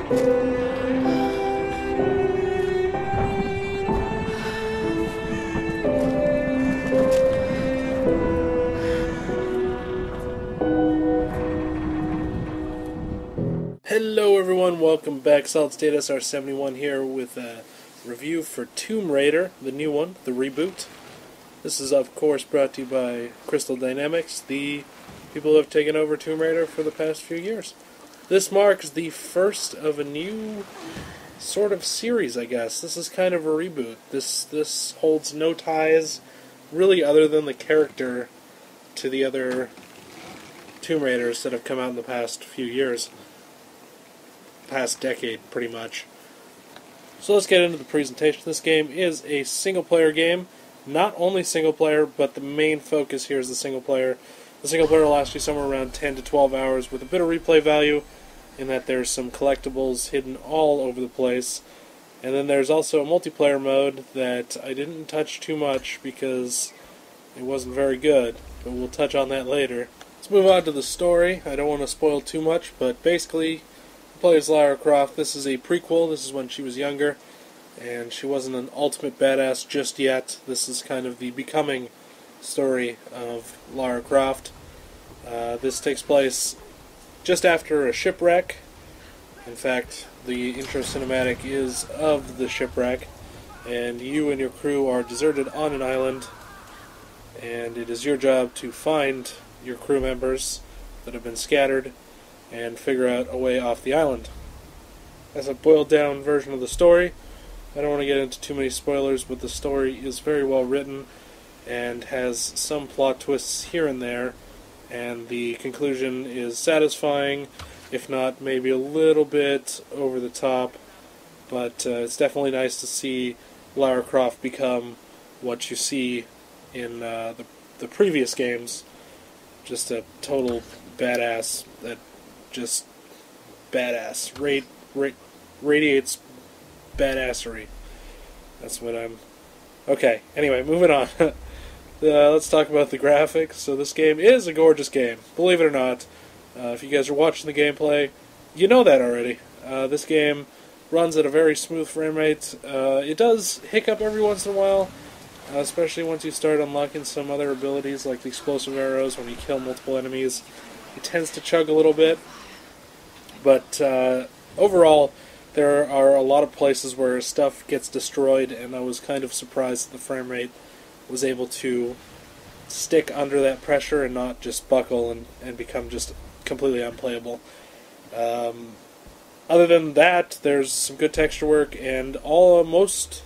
Hello everyone, welcome back. Solid State SR71 here with a review for Tomb Raider, the new one, the reboot. This is of course brought to you by Crystal Dynamics, the people who have taken over Tomb Raider for the past few years. This marks the first of a new sort of series, I guess. This is kind of a reboot. This holds no ties really other than the character to the other Tomb Raiders that have come out in the past few years. Past decade, pretty much. So let's get into the presentation. This game is a single-player game. Not only single-player, but the main focus here is the single-player. The single-player will last you somewhere around 10 to 12 hours with a bit of replay value in that there's some collectibles hidden all over the place. And then there's also a multiplayer mode that I didn't touch too much because it wasn't very good, but we'll touch on that later. Let's move on to the story. I don't want to spoil too much, but basically plays Lara Croft. This is a prequel. This is when she was younger, and she wasn't an ultimate badass just yet. This is kind of the becoming story of Lara Croft. This takes place just after a shipwreck. In fact, the intro cinematic is of the shipwreck, and you and your crew are deserted on an island, and it is your job to find your crew members that have been scattered and figure out a way off the island. That's a boiled down version of the story. I don't want to get into too many spoilers, but the story is very well written and has some plot twists here and there, and the conclusion is satisfying, if not maybe a little bit over the top, but it's definitely nice to see Lara Croft become what you see in the previous games. Just a total badass that just badass. Radiates badassery. That's what I'm... Okay, anyway, moving on. Let's talk about the graphics. So this game is a gorgeous game, believe it or not. If you guys are watching the gameplay, you know that already. This game runs at a very smooth frame rate. It does hiccup every once in a while, especially once you start unlocking some other abilities like the explosive arrows when you kill multiple enemies. It tends to chug a little bit. But overall, there are a lot of places where stuff gets destroyed, and I was kind of surprised that the frame rate was able to stick under that pressure and not just buckle and become just completely unplayable. Other than that, there's some good texture work, and most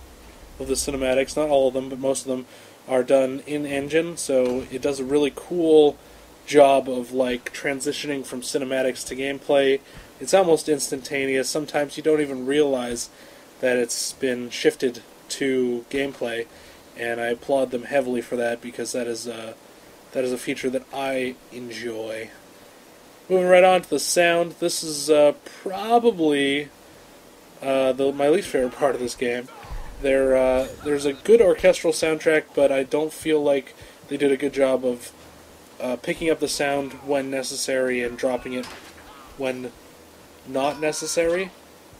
of the cinematics, not all of them, but most of them, are done in-engine, so it does a really cool job of like transitioning from cinematics to gameplay. It's almost instantaneous. Sometimes you don't even realize that it's been shifted to gameplay, and I applaud them heavily for that because that is a feature that I enjoy. Moving right on to the sound, this is probably my least favorite part of this game. There's a good orchestral soundtrack, but I don't feel like they did a good job of picking up the sound when necessary and dropping it when not necessary.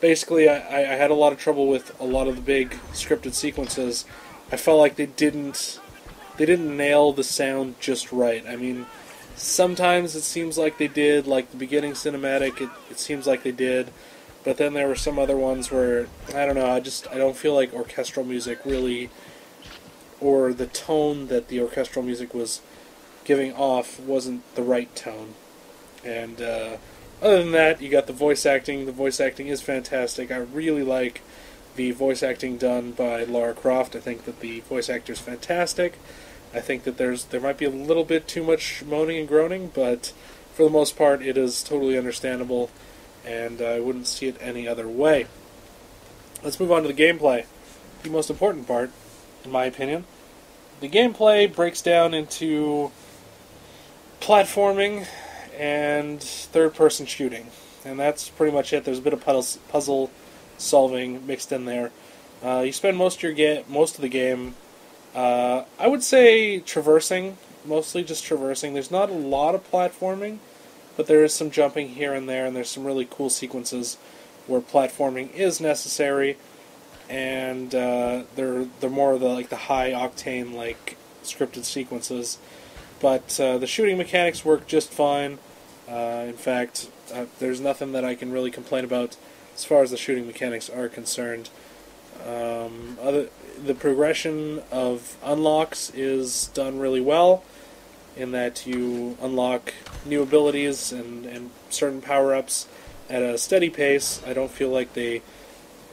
Basically, I had a lot of trouble with a lot of the big scripted sequences. I felt like they didn't nail the sound just right. I mean, sometimes it seems like they did, like the beginning cinematic, it seems like they did, but then there were some other ones where, I don't know, I don't feel like orchestral music really, or the tone that the orchestral music was giving off wasn't the right tone. And other than that, you got the voice acting. The voice acting is fantastic. I really like the voice acting done by Lara Croft. I think that the voice actor is fantastic. I think that there might be a little bit too much moaning and groaning, but for the most part it is totally understandable, and I wouldn't see it any other way. Let's move on to the gameplay. The most important part, in my opinion. The gameplay breaks down into platforming and third-person shooting, and that's pretty much it. There's a bit of puzzle solving mixed in there. You spend most of the game, I would say, traversing, mostly just traversing. There's not a lot of platforming, but there is some jumping here and there, and there's some really cool sequences where platforming is necessary, and they're more of the high octane scripted sequences. But the shooting mechanics work just fine. In fact, there's nothing that I can really complain about as far as the shooting mechanics are concerned. The progression of unlocks is done really well, in that you unlock new abilities and certain power-ups at a steady pace. I don't feel like they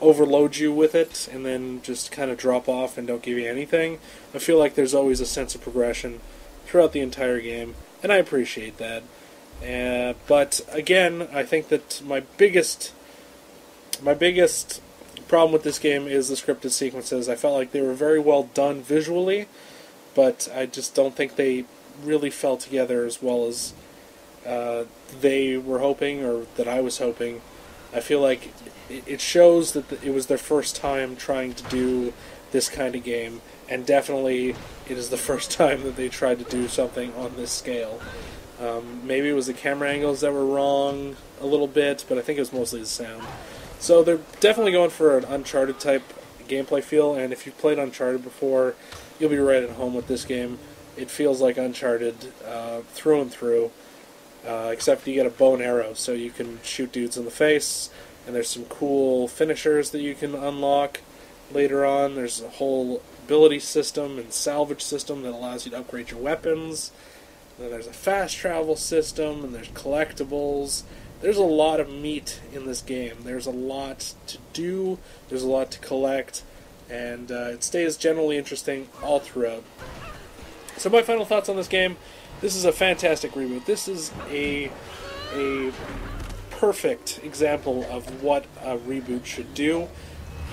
overload you with it and then just kind of drop off and don't give you anything. I feel like there's always a sense of progression throughout the entire game, and I appreciate that. But again, I think that my biggest problem with this game is the scripted sequences. I felt like they were very well done visually, but I just don't think they really fell together as well as they were hoping, or that I was hoping. I feel like it shows that it was their first time trying to do this kind of game, and definitely it is the first time that they tried to do something on this scale. Maybe it was the camera angles that were wrong a little bit, but I think it was mostly the sound. So they're definitely going for an Uncharted type gameplay feel, and if you've played Uncharted before, you'll be right at home with this game. It feels like Uncharted through and through, except you get a bow and arrow, so you can shoot dudes in the face, and there's some cool finishers that you can unlock later on. There's a whole ability system and salvage system that allows you to upgrade your weapons. And then there's a fast travel system, and there's collectibles. There's a lot of meat in this game. There's a lot to do, there's a lot to collect, and it stays generally interesting all throughout. So my final thoughts on this game: this is a fantastic reboot. This is a perfect example of what a reboot should do.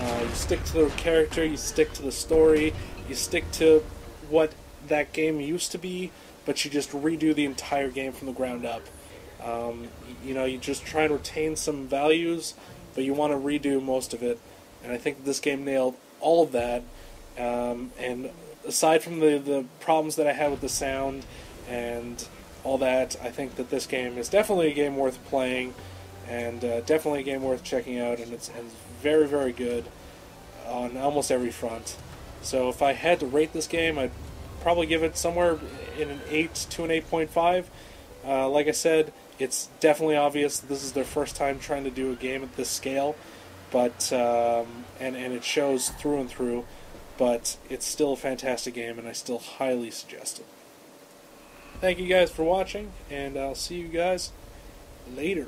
You stick to the character, you stick to the story, you stick to what that game used to be, but you just redo the entire game from the ground up. You just try and retain some values, but you want to redo most of it, and I think this game nailed all of that. And aside from the problems that I had with the sound and all that, I think that this game is definitely a game worth playing, and definitely a game worth checking out, and it's very, very good on almost every front. So if I had to rate this game, I'd probably give it somewhere in an 8 to an 8.5. Like I said, it's definitely obvious that this is their first time trying to do a game at this scale, but and it shows through and through. But it's still a fantastic game, and I still highly suggest it. Thank you guys for watching, and I'll see you guys later.